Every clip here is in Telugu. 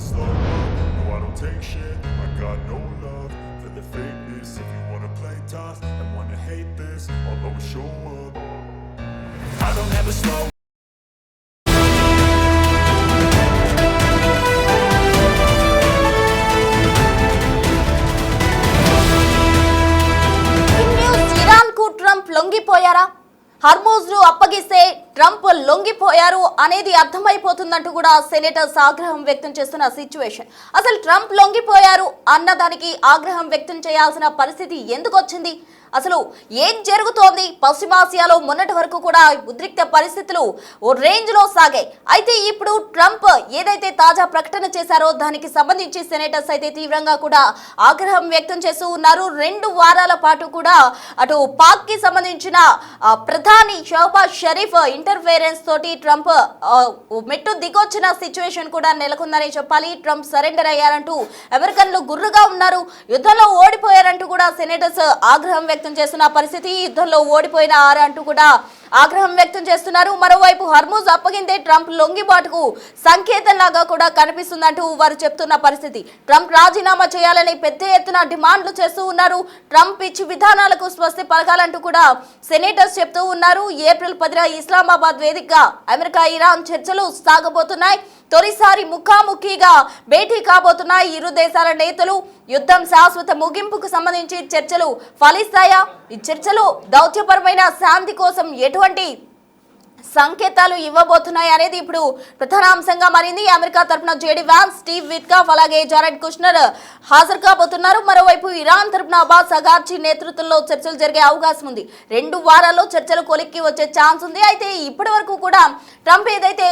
slow up, no I don't take shit. I got no love for the fakeness. If you wanna play tough and wanna hate this, I'll always show up. I don't ever slow. Iran కు ట్రంప్ లొంగిపోయారా? హర్మూజ్ ను అప్పగిస్తే ట్రంప్ లొంగిపోయారు అనేది అర్థమైపోతుందంటూ కూడా సెనేటర్స్ ఆగ్రహం వ్యక్తం చేస్తున్న సిచ్యువేషన్. అసలు ట్రంప్ లొంగిపోయారు అన్నదానికి ఆగ్రహం వ్యక్తం చేయాల్సిన పరిస్థితి ఎందుకు వచ్చింది? అసలు ఏం జరుగుతోంది? పశ్చిమాసియాలో మొన్నటి వరకు కూడా ఉద్రిక్త పరిస్థితులు ఓ రేంజ్ లో సాగాయి. అయితే ఇప్పుడు ట్రంప్ ఏదైతే తాజా ప్రకటన చేశారో దానికి సంబంధించి సెనేటర్స్ అయితే తీవ్రంగా కూడా ఆగ్రహం వ్యక్తం చేస్తూ ఉన్నారు. 2 వారాల పాటు కూడా అటు పాక్ కి సంబంధించిన ప్రధాని షహబాజ్ షరీఫ్ ఇంటర్ఫేరెన్స్ తోటి ట్రంప్ మెట్టు దిగొచ్చిన సిచ్యువేషన్ కూడా నెలకొందని చెప్పాలి. ట్రంప్ సరెండర్ అయ్యారంటూ అమెరికన్లు గుర్రుగా ఉన్నారు. యుద్ధంలో ఓడిపోయారంటూ కూడా సెనేటర్స్ ఆగ్రహం వ్యక్తం చేస్తున్న పరిస్థితి. యుద్ధంలో ఓడిపోయిన అంటూ కూడా ఆగ్రహం వ్యక్తం చేస్తున్నారు. మరోవైపు హర్మూజ్ అప్పగింతే ట్రంప్ లొంగిబాటుకు సంకేతంలాగా కూడా కనిపిస్తుందంటూ వారు చెప్తున్న పరిస్థితి. ట్రంప్ రాజీనామా చేయాలని పెద్ద ఎత్తున డిమాండ్లు చేస్తూ ఉన్నారు. ట్రంప్ ఇచ్చి విధానాలకు స్వస్తి పలకాలంటూ కూడా సెనేటర్స్ చెప్తూ ఉన్నారు. ఏప్రిల్ 10న ఇస్లామాబాద్ వేదికగా అమెరికా ఇరాన్ చర్చలు సాగబోతున్నాయి. తొలిసారి ముఖాముఖిగా భేటీ కాబోతున్న ఇరు దేశాల నేతలు. యుద్ధం శాశ్వత ముగింపుకు సంబంధించి చర్చలు ఫలిస్తాయా? ఈ చర్చలు దౌత్యపరమైన శాంతి కోసం ఎటువంటి సంకేతాలు ఇవ్వబోతున్నాయి అనేది ఇప్పుడు ప్రధాన అంశంగా మారింది. అమెరికా తరపున జేడీ వాన్స్, స్టీవ్ విట్కాఫ్ అలాగే జారెడ్ కుష్నర్ హాజరు కాబోతున్నారు. మరోవైపు ఇరాన్ తరపున అబ్బాస్ అగార్చి నేతృత్వంలో చర్చలు జరిగే అవకాశం ఉంది. 2 వారాల్లో చర్చలు కొలిక్కి వచ్చే ఛాన్స్ ఉంది. అయితే ఇప్పటి వరకు కూడా ట్రంప్ ఏదైతే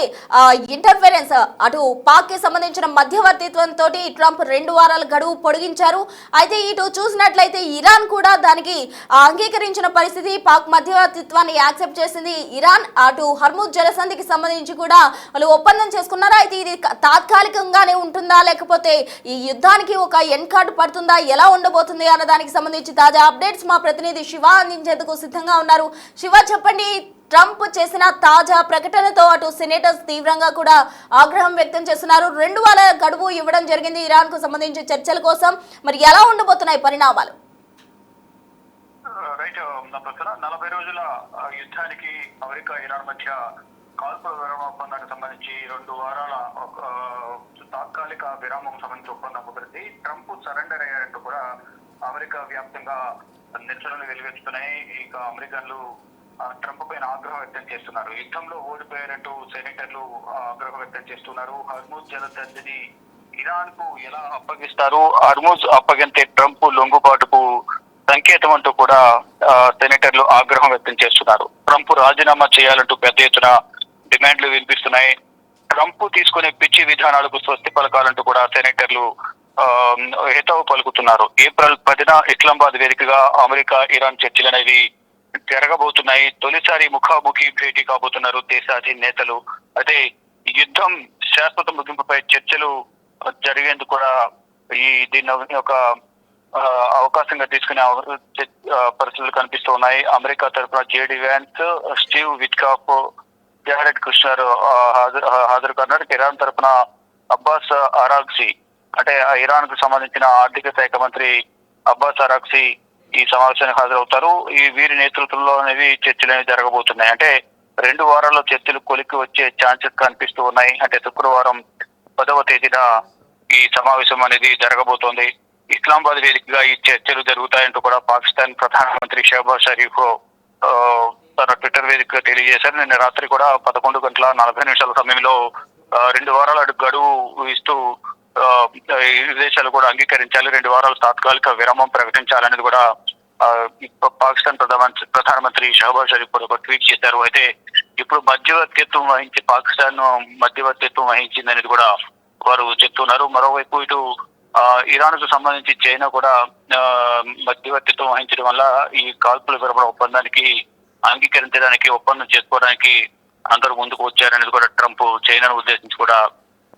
ఇంటర్ఫరెన్స్ అటు పాక్ కి సంబంధించిన మధ్యవర్తిత్వంతో ట్రంప్ 2 వారాల గడువు పొడిగించారు. అయితే ఇటు చూసినట్లయితే ఇరాన్ కూడా దానికి అంగీకరించిన పరిస్థితి. పాక్ మధ్యవర్తిత్వాన్ని యాక్సెప్ట్ చేసింది ఇరాన్. అటు హర్మూజ్ జలసంధికి సంబంధించి కూడా వాళ్ళు ఒప్పందం చేసుకున్నారు. అయితే ఇది తాత్కాలికంగానే ఉంటుందా లేకపోతే ఈ యుద్ధానికి ఒక ఎండ్ కార్డు పడుతుందా, ఎలా ఉండబోతుంది అన్న దానికి సంబంధించి తాజా అప్డేట్స్ మా ప్రతినిధి శివ అందించేందుకు సిద్ధంగా ఉన్నారు. శివ, చెప్పండి. ట్రంప్ చేసిన తాజా ప్రకటనతో అటు సెనేటర్స్ తీవ్రంగా కూడా ఆగ్రహం వ్యక్తం చేస్తున్నారు. 2 వారాల గడువు ఇవ్వడం జరిగింది ఇరాన్ కు సంబంధించి చర్చల కోసం. మరి ఎలా ఉండబోతున్నాయి పరిణామాలు? రైట్, 40 రోజుల యుద్ధానికి అమెరికా ఇరాన్ మధ్య కాల్పుల విరామ ఒప్పందానికి సంబంధించి 2 వారాల తాత్కాలిక విరామం సంబంధించి ఒప్పందం కుదిరింది. ట్రంప్ సరెండర్ అయ్యారంటూ కూడా అమెరికా వ్యాప్తంగా నిరసనలు వెలువెత్తుతున్నాయి. ఇక అమెరికన్లు ట్రంప్ పైన ఆగ్రహం వ్యక్తం చేస్తున్నారు. యుద్ధంలో ఓడిపోయారంటూ సెనేటర్లు ఆగ్రహం వ్యక్తం చేస్తున్నారు. హర్మూజ్ జలసంధిని ఇరాన్ కు ఎలా అప్పగిస్తారు? హర్మూజ్ అప్పగింతే ట్రంప్ లొంగుబాటుకు సంకేతం అంటూ కూడా సెనేటర్లు ఆగ్రహం వ్యక్తం చేస్తున్నారు. ట్రంప్ రాజీనామా చేయాలంటూ పెద్ద ఎత్తున డిమాండ్లు వినిపిస్తున్నాయి. ట్రంప్ తీసుకునే పిచ్చి విధానాలకు స్వస్తి పలకాలంటూ కూడా సెనేటర్లు హితవు పలుకుతున్నారు. ఏప్రిల్ 10న ఇస్లామాబాద్ వేదికగా అమెరికా ఇరాన్ చర్చలు అనేవి జరగబోతున్నాయి. తొలిసారి ముఖాముఖి భేటీ కాబోతున్నారు దేశాధినేతలు. అయితే యుద్ధం శాశ్వత ముగింపుపై చర్చలు జరిగేందుకు కూడా దీన్ని ఒక అవకాశంగా తీసుకునే పరిస్థితులు కనిపిస్తూ ఉన్నాయి. అమెరికా తరఫున JD Vance, Steve Witkoff, Jared Kushner హాజరు కానున్నారు. ఇరాన్ తరఫున అబ్బాస్ అరాగ్జీ, అంటే ఇరాన్ కు సంబంధించిన ఆర్థిక శాఖ మంత్రి అబ్బాస్ అరాగ్జీ ఈ సమావేశానికి హాజరవుతారు. వీరి నేతృత్వంలో అనేవి చర్చలు అనేవి జరగబోతున్నాయి. అంటే 2 వారాల్లో చర్చలు కొలిక్కి వచ్చే ఛాన్సెస్ కనిపిస్తూ ఉన్నాయి. అంటే శుక్రవారం 10వ తేదీన ఈ సమావేశం అనేది జరగబోతోంది. ఇస్లామాబాద్ వేదికగా ఈ చర్చలు జరుగుతాయంటూ కూడా పాకిస్తాన్ ప్రధానమంత్రి షహబాజ్ షరీఫ్ తన ట్విట్టర్ వేదికగా తెలియజేశారు. నిన్న రాత్రి కూడా 11:40 సమయంలో 2 వారాల గడువు ఇస్తూ ఇరు దేశాలు కూడా అంగీకరించాలి, 2 వారాల తాత్కాలిక విరామం ప్రకటించాలనేది కూడా పాకిస్తాన్ ప్రధానమంత్రి షహబాజ్ షరీఫ్ కూడా ఒక ట్వీట్ చేశారు. అయితే ఇప్పుడు మధ్యవర్తిత్వం వహించి పాకిస్తాన్ మధ్యవర్తిత్వం వహించింది అనేది కూడా వారు చెప్తున్నారు. మరోవైపు ఇటు ఇరాన్ కు సంబంధించి చైనా కూడా మధ్యవర్తిత్వం వహించడం వల్ల ఈ కాల్పుల విరమణ ఒప్పందానికి అంగీకరించడానికి, ఒప్పందం చేసుకోవడానికి అందరూ ముందుకు వచ్చారనేది కూడా ట్రంప్ చైనాను ఉద్దేశించి కూడా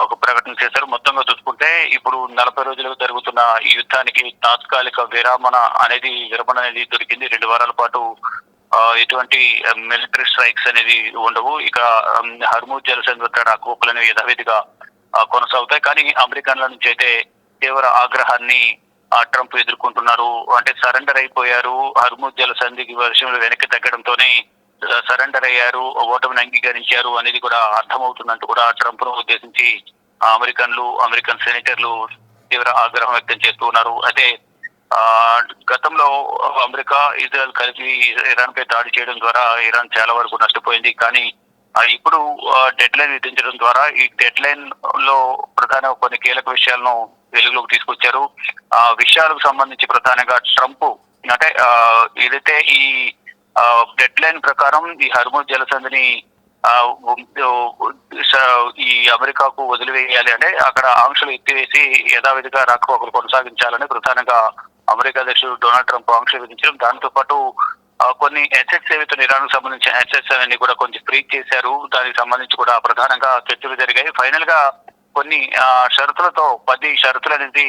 ఒక ప్రకటన చేశారు. మొత్తంగా చూసుకుంటే ఇప్పుడు 40 రోజులుగా జరుగుతున్న ఈ యుద్ధానికి తాత్కాలిక విరమణ అనేది దొరికింది. 2 వారాల పాటు ఎటువంటి మిలిటరీ స్ట్రైక్స్ అనేది ఉండవు. ఇక హర్మూజ్ జలసంధి వద్ద రాకపోకలు అనేవి యథావిధిగా కొనసాగుతాయి. కానీ అమెరికన్ల నుంచి అయితే తీవ్ర ఆగ్రహాన్ని ట్రంప్ ఎదుర్కొంటున్నారు. అంటే సరెండర్ అయిపోయారు, హర్ముజ్ జలసంధికి వర్షంలో వెనక్కి తగ్గడంతోనే సరెండర్ అయ్యారు, ఓటమిని అంగీకరించారు అనేది కూడా అర్థమవుతుందంటూ కూడా ట్రంప్ ను ఉద్దేశించి అమెరికన్ సెనేటర్లు తీవ్ర ఆగ్రహం వ్యక్తం చేస్తూ ఉన్నారు. అయితే గతంలో అమెరికా, ఇజ్రాయెల్ కలిసి ఇరాన్ పై దాడి చేయడం ద్వారా ఇరాన్ చాలా వరకు నష్టపోయింది. కానీ ఇప్పుడు డెడ్ లైన్ విధించడం ద్వారా ఈ డెడ్ లైన్ లో ప్రధాన కొన్ని కీలక విషయాలను వెలుగులోకి తీసుకొచ్చారు. ఆ విషయాలకు సంబంధించి ప్రధానంగా ట్రంప్ అంటే ఏదైతే ఈ డెడ్ లైన్ ప్రకారం ఈ హర్ముజ్ జలసంధిని ఈ అమెరికాకు వదిలివేయాలి, అంటే అక్కడ ఆంక్షలు ఎత్తివేసి యథావిధిగా రాకపోకలు కొనసాగించాలని ప్రధానంగా అమెరికా అధ్యక్షుడు డొనాల్డ్ ట్రంప్ ఆంక్షలు విధించడం. దాంతో పాటు కొన్ని అసెట్స్ ఏవైతే ఇరాన్ సంబంధించిన అసెట్స్ అన్ని కూడా కొంచెం ఫ్రీ చేశారు. దానికి సంబంధించి కూడా ప్రధానంగా చర్చలు జరిగాయి. ఫైనల్ గా కొన్ని షరతులతో 10 షరతులు అనేది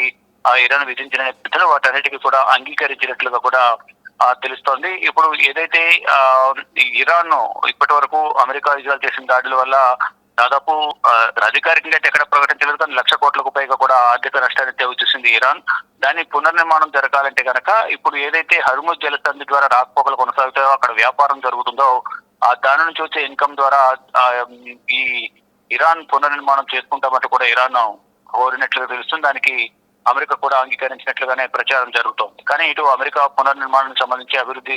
ఇరాన్ విధించిన నేపథ్యంలో వాటన్నిటికీ కూడా అంగీకరించినట్లుగా కూడా తెలుస్తోంది. ఇప్పుడు ఏదైతే ఇరాన్ ఇప్పటి వరకు అమెరికా, ఇజ్రాయెల్ చేసిన దాడుల వల్ల దాదాపు అధికారికంగా ఎక్కడ ప్రకటించలేదు, కానీ 1,00,000 కోట్లకు పైగా కూడా ఆర్థిక నష్టాన్ని తెచ్చిసింది ఇరాన్. దాని పునర్నిర్మాణం జరగాలంటే కనుక ఇప్పుడు ఏదైతే హర్ముజ్ జలసంధి ద్వారా రాకపోకలు కొనసాగుతాయో, అక్కడ వ్యాపారం జరుగుతుందో దాని నుంచి వచ్చే ఇన్కమ్ ద్వారా ఈ ఇరాన్ పునర్నిర్మాణం చేసుకుంటామంటూ కూడా ఇరాన్ కోరినట్లుగా తెలుస్తుంది. దానికి అమెరికా కూడా అంగీకరించినట్లుగానే ప్రచారం జరుగుతోంది. కానీ ఇటు అమెరికా పునర్నిర్మాణానికి సంబంధించి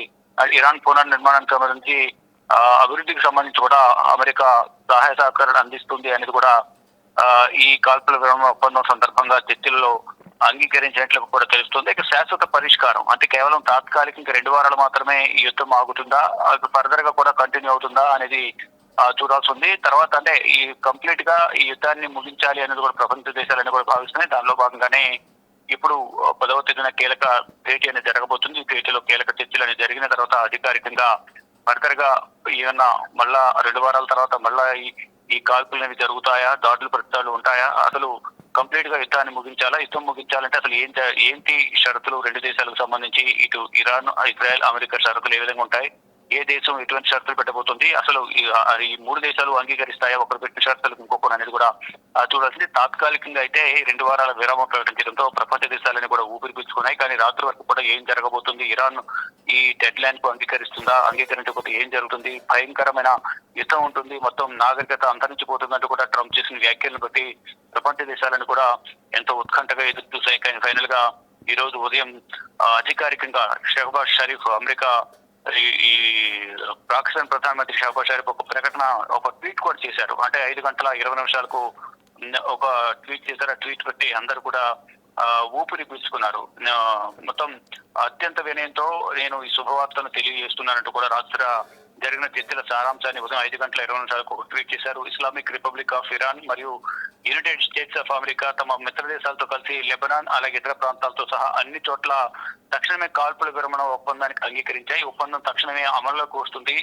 ఇరాన్ పునర్నిర్మాణానికి సంబంధించి అభివృద్ధికి సంబంధించి కూడా అమెరికా సహాయ సహకారాలు అందిస్తుంది అనేది కూడా ఈ కాల్పుల విరమణ ఒప్పందం సందర్భంగా చర్చల్లో అంగీకరించినట్లుగా కూడా తెలుస్తుంది. ఇక శాశ్వత పరిష్కారం అంటే కేవలం తాత్కాలికంగా 2 వారాలు మాత్రమే ఈ యుద్ధం ఆగుతుందా, అది ఫర్దర్ గా కూడా కంటిన్యూ అవుతుందా అనేది చూడాల్సి ఉంది. తర్వాత అంటే ఈ కంప్లీట్ గా ఈ యుద్ధాన్ని ముగించాలి అనేది కూడా ప్రపంచ దేశాలని కూడా భావిస్తున్నాయి. దానిలో భాగంగానే ఇప్పుడు 10వ తేదీన కీలక భేటీ అనేది జరగబోతుంది. ఈ భేటీలో కీలక చర్చలు అనేది జరిగిన తర్వాత అధికారికంగా ఫర్దర్ గా ఏమన్నా మళ్ళా 2 వారాల తర్వాత మళ్ళా ఈ కాల్పులు అనేవి జరుగుతాయా, దాడులు ప్రతిదాడులు ఉంటాయా, అసలు కంప్లీట్ గా యుద్ధాన్ని ముగించాలా, యుద్ధం ముగించాలంటే అసలు ఏంటి షరతులు, 2 దేశాలకు సంబంధించి ఇటు ఇరాన్, ఇజ్రాయెల్, అమెరికా షరతులు ఏ విధంగా ఉంటాయి, ఏ దేశం ఎటువంటి షరతులు పెట్టబోతుంది, అసలు ఈ 3 దేశాలు అంగీకరిస్తాయా ఒకరు పెట్టిన షరతులకు ఇంకొకరు అనేది కూడా చూడాల్సింది. తాత్కాలికంగా అయితే 2 వారాల విరామం ప్రకటించడంతో ప్రపంచ దేశాలని కూడా ఊపిరి పీల్చుకున్నాయి. కానీ రాత్రి వరకు కూడా ఏం జరగబోతుంది, ఇరాన్ ఈ డెడ్ లైన్ కు అంగీకరిస్తుందా, అంగీకరించకపోతే ఏం జరుగుతుంది, భయంకరమైన యుద్ధం ఉంటుంది, మొత్తం నాగరికత అంతరించిపోతుందంటూ కూడా ట్రంప్ చేసిన వ్యాఖ్యలను బట్టి ప్రపంచ దేశాలను కూడా ఎంతో ఉత్కంఠగా ఎదురు చూశాయి. కానీ ఫైనల్ గా ఈ రోజు ఉదయం అధికారికంగా షహబాజ్ షరీఫ్, అమెరికా ఈ పాకిస్తాన్ ప్రధానమంత్రి షహబాజ్ షరీఫ్ ఒక ప్రకటన, ఒక ట్వీట్ కూడా చేశారు. అంటే 5 గంటల 20 నిమిషాలకు ఒక ట్వీట్ చేశారు. ఆ ట్వీట్ బట్టి అందరూ కూడా ఊపిరి పీల్చుకున్నారు. మొత్తం అత్యంత వినయంతో నేను ఈ శుభవార్తను తెలియజేస్తున్నానంటూ కూడా రాత్రి జరిగిన చర్చల సారాంశాన్ని ఉదయం 5 గంటల 20 నిమిషాలకు ఒక ట్వీట్ చేశారు. ఇస్లామిక్ రిపబ్లిక్ ఆఫ్ ఇరాన్ మరియు యునైటెడ్ స్టేట్స్ ఆఫ్ అమెరికా తమ మిత్ర దేశాలతో కలిసి లెబనాన్ అలాగే ఇతర ప్రాంతాలతో సహా అన్ని చోట్ల తక్షణమే కాల్పుల విరమణ ఒప్పందానికి అంగీకరించాయి. ఒప్పందం తక్షణమే అమల్లోకి వస్తుంది.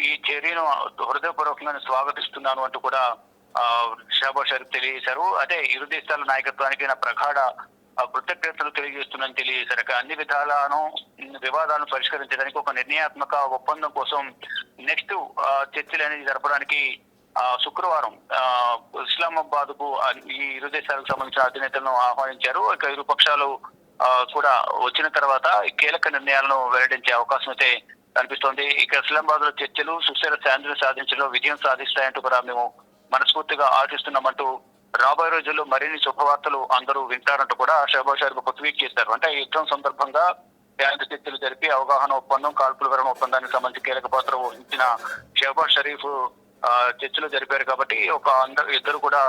ఈ చర్యను హృదయపూర్వకంగా స్వాగతిస్తున్నాను అంటూ కూడా షహబాజ్ షరీఫ్ తెలియజేశారు. అదే ఇరు దేశాల నాయకత్వానికి నా ప్రగాఢ కృతజ్ఞతలు తెలియజేస్తుందని తెలియజేశారు. అన్ని విధాలను వివాదాలను పరిష్కరించడానికి ఒక నిర్ణయాత్మక ఒప్పందం కోసం నెక్స్ట్ చర్చలు అనేది జరపడానికి శుక్రవారం ఇస్లామాబాద్ కు ఈ ఇరు దేశాలకు సంబంధించిన అధినేతలను ఆహ్వానించారు. ఇక ఇరు పక్షాలు కూడా వచ్చిన తర్వాత కీలక నిర్ణయాలను వెల్లడించే అవకాశం అయితే కనిపిస్తోంది. ఇక ఇస్లామాబాద్ లో చర్చలు సుస్థిర శాంతిని సాధించడంలో విజయం సాధిస్తాయంటూ కూడా మేము మనస్ఫూర్తిగా ఆశిస్తున్నామంటూ రాబోయే రోజుల్లో మరిన్ని శుభవార్తలు అందరూ వింటారంటూ కూడా షహబాజ్ షరీఫ్ ఒక ట్వీట్ చేశారు. అంటే ఈ యుద్ధం సందర్భంగా శాంతి చర్చలు జరిపి అవగాహన ఒప్పందం, కాల్పుల విరమణ ఒప్పందానికి సంబంధించి కీలక పాత్ర వహించిన షహబాజ్ షరీఫ్ చర్చలు జరిపారు. కాబట్టి ఇద్దరు కూడా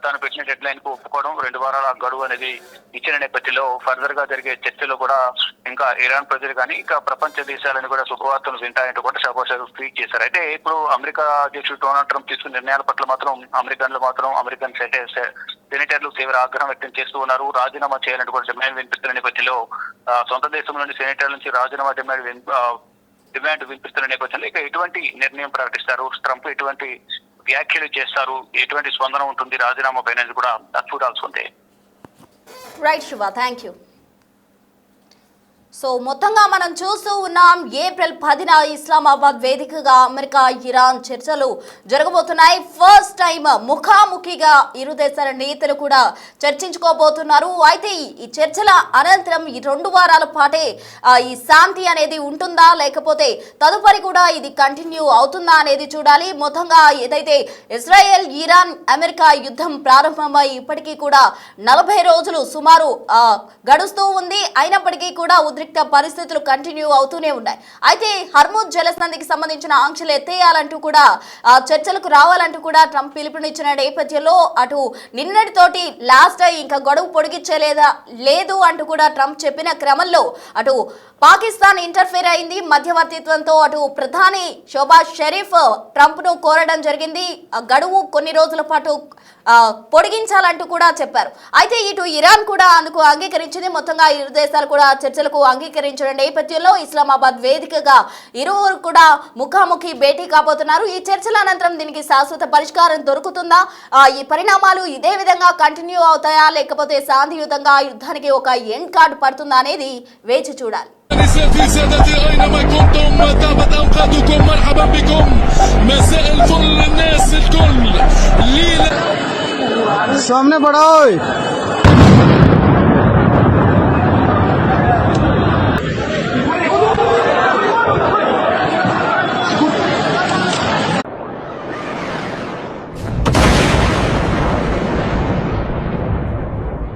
తాను పెట్టిన డెడ్ లైన్ కు ఒప్పుకోవడం, 2 వారాల గడువు అనేది ఇచ్చిన నేపథ్యంలో ఫర్దర్ గా జరిగే చర్చలు కూడా ఇంకా ఇరాన్ ప్రజలు కానీ ఇంకా ప్రపంచ దేశాలను కూడా శుభవార్తలు వింటాయంటూ కూడా షహబాజ్ షరీఫ్ ట్వీట్ చేశారు. అయితే ఇప్పుడు అమెరికా అధ్యక్షుడు డొనాల్డ్ ట్రంప్ తీసుకున్న నిర్ణయాల పట్ల మాత్రం అమెరికన్ సెనేటర్లు తీవ్ర ఆగ్రహం వ్యక్తం చేస్తూ ఉన్నారు. రాజీనామా చేయాలంటూ కూడా డిమాండ్ వినిపిస్తున్న నేపథ్యంలో సొంత దేశం నుండి సెనేటర్ల నుంచి రాజీనామా డిమాండ్ వినిపిస్తున్న నేపథ్యంలో ఇక ఎటువంటి నిర్ణయం ప్రకటిస్తారు, ట్రంప్ ఎటువంటి వ్యాఖ్యలు చేస్తారు, ఎటువంటి స్పందన ఉంటుంది రాజీనామా పైన కూడా చూడాల్సి ఉంది. Right Shiva, thank you. So మొత్తంగా మనం చూస్తూ ఉన్నాం ఏప్రిల్ 10న ఇస్లామాబాద్ వేదికగా అమెరికా ఇరాన్ చర్చలు జరగబోతున్నాయి. ఫస్ట్ టైం ముఖాముఖిగా ఇరు దేశాల నేతలు కూడా చర్చించుకోబోతున్నారు. అయితే ఈ చర్చల అనంతరం ఈ 2 వారాల పాటే ఈ శాంతి అనేది ఉంటుందా లేకపోతే తదుపరి కూడా ఇది కంటిన్యూ అవుతుందా అనేది చూడాలి. మొత్తంగా ఏదైతే ఇజ్రాయెల్ ఇరాన్ అమెరికా యుద్ధం ప్రారంభమై ఇప్పటికీ కూడా 40 రోజులు సుమారు గడుస్తూ ఉంది. అయినప్పటికీ కూడా ఉద్రిక్త పరిస్థితులు కంటిన్యూ అవుతూనే ఉన్నాయి. అయితే హర్ముజ్ జలసంధికి సంబంధించిన ఆంక్షలు ఎత్తేయాలంటూ కూడా చర్చలకు రావాలంటూ కూడా ట్రంప్ పిలుపునిచ్చిన నేపథ్యంలో అటు నిన్నటితోటి లాస్ట్ ఇంకా గడువు లేదు అంటూ కూడా ట్రంప్ చెప్పిన క్రమంలో అటు పాకిస్తాన్ ఇంటర్ఫేర్ అయింది. మధ్యవర్తిత్వంతో అటు ప్రధాని షోబాజ్ షరీఫ్ ట్రంప్ ను కోరడం జరిగింది. గడువు కొన్ని రోజుల పాటు పొడిగించాలంటూ కూడా చెప్పారు. అయితే ఇటు ఇరాన్ కూడా అందుకు అంగీకరించింది. మొత్తంగా ఇరు దేశాలు కూడా చర్చలకు అంగీకరించిన నేపథ్యంలో ఇస్లామాబాద్ వేదికగా ఇరువురు కూడా ముఖాముఖి భేటీ కాబోతున్నారు. ఈ చర్చల అనంతరం దీనికి శాశ్వత పరిష్కారం దొరుకుతుందా, ఈ పరిణామాలు ఇదే విధంగా కంటిన్యూ అవుతాయా లేకపోతే శాంతియుతంగా యుద్ధానికి ఒక ఎండ్ కార్డు పడుతుందా అనేది వేచి చూడాలి. سيدي سادتي أينما كنتم ما طابت أوقاتكم مرحبا بكم مساء الفل للناس الكل सामने बढ़ाओ